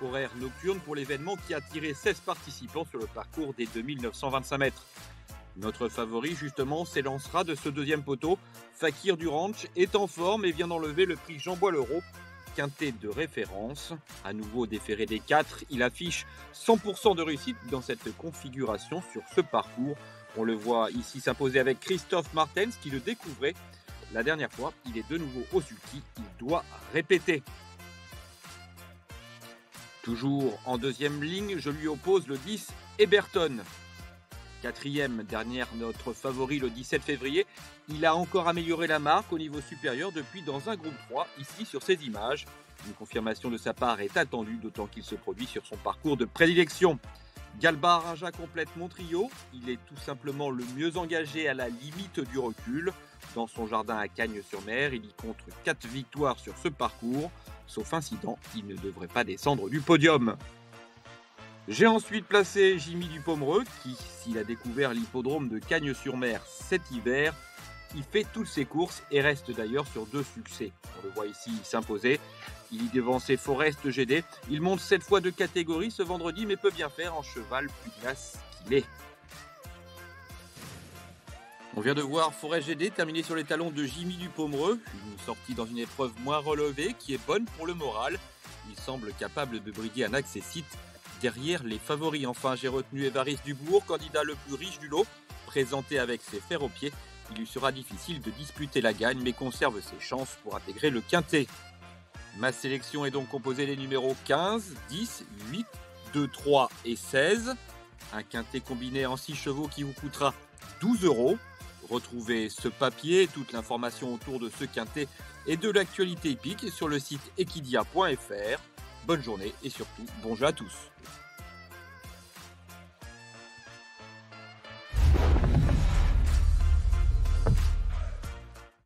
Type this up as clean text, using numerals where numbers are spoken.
Horaire nocturne pour l'événement qui a attiré 16 participants sur le parcours des 2925 mètres. Notre favori, justement, s'élancera de ce deuxième poteau. Fakir du Ranch est en forme et vient d'enlever le prix Jean Bois-Leroux, quintet de référence. À nouveau déféré des 4, il affiche 100% de réussite dans cette configuration sur ce parcours. On le voit ici s'imposer avec Christophe Martens qui le découvrait la dernière fois. Il est de nouveau au sulky, il doit répéter. Toujours en deuxième ligne, je lui oppose le 10 Eberton. Quatrième, dernière, notre favori le 17 février. Il a encore amélioré la marque au niveau supérieur depuis dans un groupe 3, ici sur ces images. Une confirmation de sa part est attendue, d'autant qu'il se produit sur son parcours de prédilection. Galbar Raja complète mon trio. Il est tout simplement le mieux engagé à la limite du recul. Dans son jardin à Cagnes-sur-Mer, il y compte 4 victoires sur ce parcours. Sauf incident, il ne devrait pas descendre du podium. J'ai ensuite placé Jimmy Dupomereux qui, s'il a découvert l'hippodrome de Cagnes-sur-Mer cet hiver, il fait toutes ses courses et reste d'ailleurs sur 2 succès. On le voit ici s'imposer. Il y devançait Forest GD. Il monte 7 fois de catégorie ce vendredi, mais peut bien faire en cheval pugnace qu'il est. On vient de voir Forest GD terminer sur les talons de Jimmy Dupomereux. Une sortie dans une épreuve moins relevée qui est bonne pour le moral. Il semble capable de briguer un accessite derrière les favoris. Enfin, j'ai retenu Évariste Dubourg, candidat le plus riche du lot. Présenté avec ses fers aux pieds, il lui sera difficile de disputer la gagne, mais conserve ses chances pour intégrer le quintet. Ma sélection est donc composée des numéros 15, 10, 8, 2, 3 et 16. Un quintet combiné en 6 chevaux qui vous coûtera 12 €. Retrouvez ce papier et toute l'information autour de ce quintet et de l'actualité hippique sur le site equidia.fr. Bonne journée et surtout, bon jeu à tous.